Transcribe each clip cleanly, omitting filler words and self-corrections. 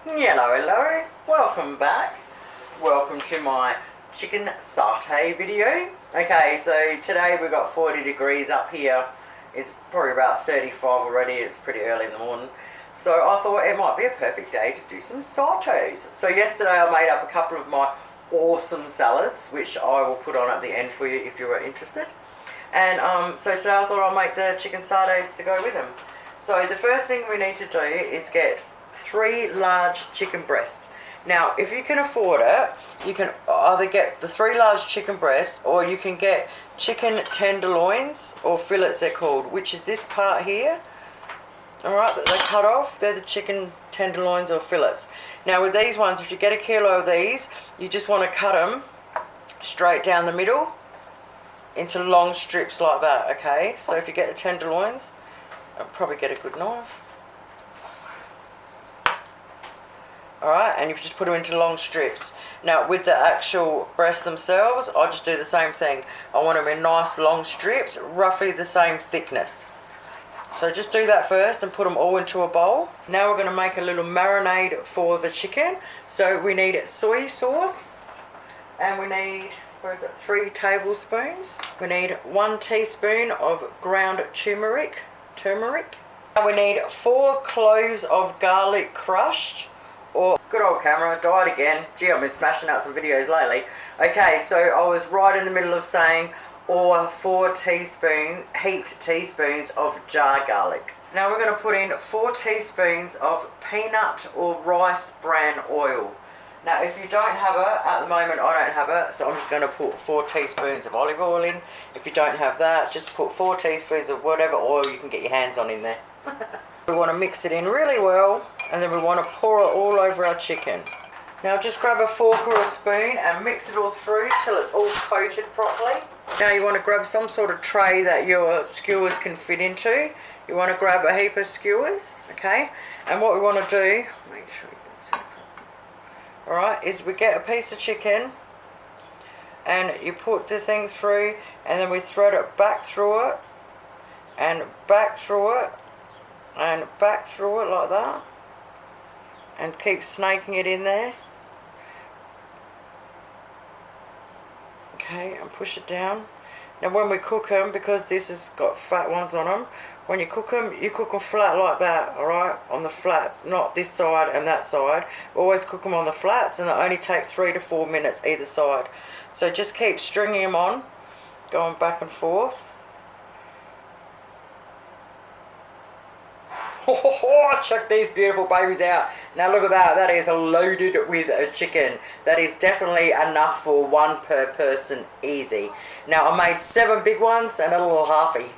Hello, welcome back. Welcome to my chicken satay video. Okay, so today we've got 40 degrees up here. It's probably about 35 already. It's pretty early in the morning. So I thought it might be a perfect day to do some satays. So yesterday I made up a couple of my awesome salads, which I will put on at the end for you if you are interested. And so today I thought I'll make the chicken satays to go with them. So the first thing we need to do is get 3 large chicken breasts. Now if you can afford it, you can either get the 3 large chicken breasts or you can get chicken tenderloins, or fillets they're called, which is this part here. Alright, that they cut off, they're the chicken tenderloins or fillets. Now with these ones, if you get a kilo of these, you just want to cut them straight down the middle into long strips like that. Okay, so if you get the tenderloins, I'll probably get a good knife. Alright, and you just put them into long strips. Now with the actual breasts themselves, I just do the same thing. I want them in nice long strips, roughly the same thickness. So just do that first and put them all into a bowl. Now we're going to make a little marinade for the chicken. So we need soy sauce, and we need, 3 tablespoons. We need 1 teaspoon of ground turmeric. And we need 4 cloves of garlic crushed. Or, good old camera, died again. Gee, I've been smashing out some videos lately. Okay, so I was right in the middle of saying, or 4 heaped teaspoons of jar garlic. Now we're going to put in 4 teaspoons of peanut or rice bran oil. Now if you don't have it, at the moment I don't have it, so I'm just going to put 4 teaspoons of olive oil in. If you don't have that, just put 4 teaspoons of whatever oil you can get your hands on in there. We want to mix it in really well, and then we want to pour it all over our chicken. Now just grab a fork or a spoon and mix it all through till it's all coated properly. Now you want to grab some sort of tray that your skewers can fit into. You want to grab a heap of skewers, okay? And what we want to do, make sure you can see it. Alright, is we get a piece of chicken and you put the thing through, and then we thread it back through it and back through it and back through it like that, and keep snaking it in there. Okay, and push it down. Now when we cook them, because this has got fat ones on them, when you cook them flat like that, alright, on the flats, not this side and that side. Always cook them on the flats, and they only take 3 to 4 minutes either side. So just keep stringing them on, going back and forth. Check these beautiful babies out. Now look at that, that is loaded with a chicken. That is definitely enough for 1 per person, easy. Now I made 7 big ones and a little halfie.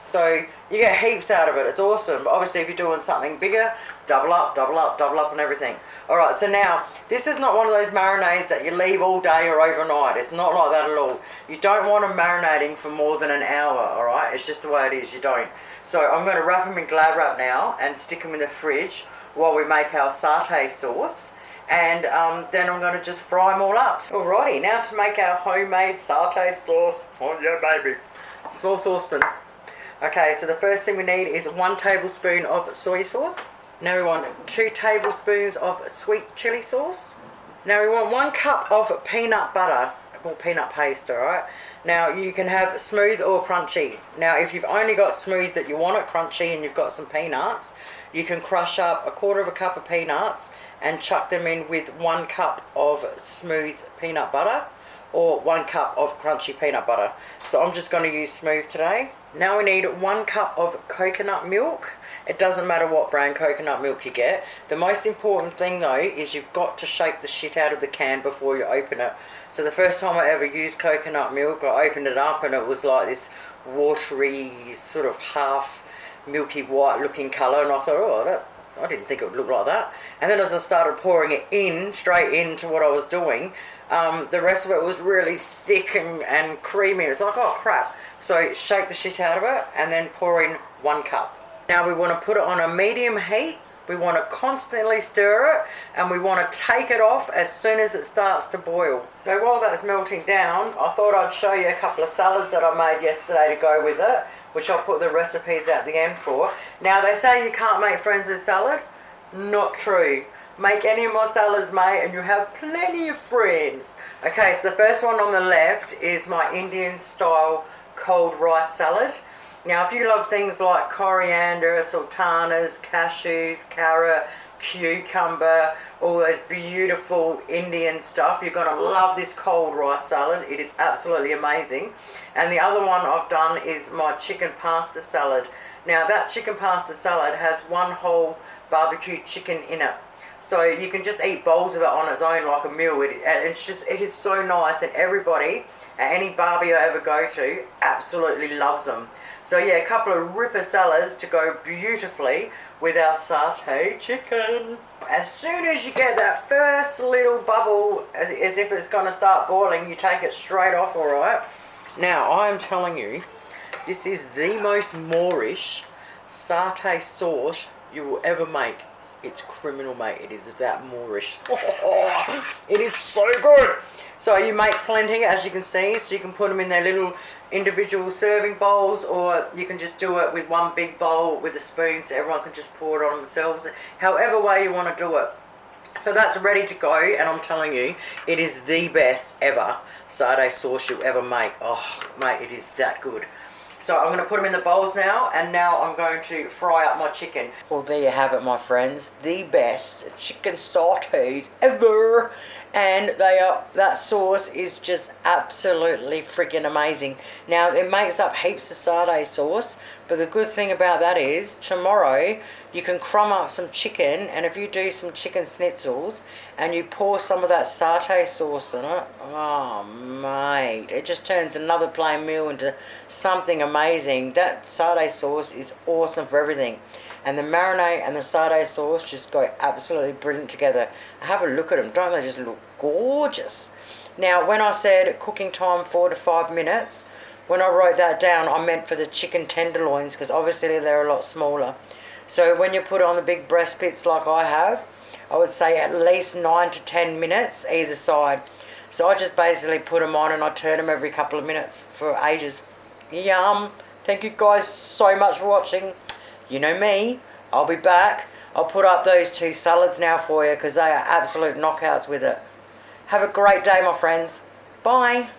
So you get heaps out of it, it's awesome. But obviously if you're doing something bigger, double up and everything. Alright, so now this is not one of those marinades that you leave all day or overnight. It's not like that at all. You don't want them marinating for more than an hour, alright? It's just the way it is, you don't. So I'm going to wrap them in Glad Wrap now and stick them in the fridge while we make our satay sauce. And then I'm going to just fry them all up. Alrighty, now to make our homemade satay sauce. Oh yeah, baby. Small saucepan. Okay, so the first thing we need is 1 tablespoon of soy sauce. Now we want 2 tablespoons of sweet chili sauce. Now we want 1 cup of peanut butter, or peanut paste, alright? Now you can have smooth or crunchy. Now if you've only got smooth but you want it crunchy and you've got some peanuts, you can crush up 1/4 cup of peanuts and chuck them in with 1 cup of smooth peanut butter, or 1 cup of crunchy peanut butter. So I'm just going to use smooth today. Now we need 1 cup of coconut milk. It doesn't matter what brand coconut milk you get. The most important thing though is you've got to shake the shit out of the can before you open it. So the first time I ever used coconut milk, I opened it up and it was like this watery, sort of half milky white looking colour, and I thought, oh, I didn't think it would look like that. And then as I started pouring it in, straight into what I was doing, the rest of it was really thick and creamy. It was like, oh crap. So shake the shit out of it and then pour in 1 cup. Now we want to put it on a medium heat. We want to constantly stir it, and we want to take it off as soon as it starts to boil. So while that's melting down, I thought I'd show you a couple of salads that I made yesterday to go with it, which I'll put the recipes at the end for. Now they say you can't make friends with salad. Not true. make any of my salads, mate, and you have plenty of friends. Okay, so the first one on the left is my Indian style cold rice salad. Now, if you love things like coriander, sultanas, cashews, carrot, cucumber, all those beautiful Indian stuff, you're going to love this cold rice salad. It is absolutely amazing. And the other one I've done is my chicken pasta salad. Now, that chicken pasta salad has one whole barbecue chicken in it. So you can just eat bowls of it on its own like a meal. It is so nice, and everybody at any barbie I ever go to absolutely loves them. So yeah, a couple of ripper salads to go beautifully with our satay chicken. As soon as you get that first little bubble, as if it's going to start boiling, you take it straight off, alright? Now, I'm telling you, this is the most Moorish satay sauce you will ever make. It's criminal, mate. It is that Moorish. It is so good. So you make plenty, as you can see, so you can put them in their little individual serving bowls, or you can just do it with one big bowl with a spoon so everyone can just pour it on themselves. However way you want to do it. So that's ready to go, and I'm telling you, it is the best ever satay sauce you'll ever make. Oh, mate, it is that good. So I'm going to put them in the bowls now, and now I'm going to fry up my chicken. Well, there you have it, my friends. The best chicken satays ever. And that sauce is just absolutely freaking amazing. Now, it makes up heaps of satay sauce, but the good thing about that is tomorrow you can crumb up some chicken, and if you do some chicken schnitzels and you pour some of that satay sauce on it, oh mate, it just turns another plain meal into something amazing. That satay sauce is awesome for everything. And the marinade and the satay sauce just go absolutely brilliant together. Have a look at them. Don't they just look gorgeous? Now, when I said cooking time 4 to 5 minutes, when I wrote that down, I meant for the chicken tenderloins, because obviously they're a lot smaller. So when you put on the big breast bits like I have, I would say at least 9 to 10 minutes either side. So I just basically put them on and I turn them every couple of minutes for ages. Yum. Thank you guys so much for watching. You know me, I'll be back. I'll put up those 2 salads now for you because they are absolute knockouts with it. Have a great day, my friends. Bye.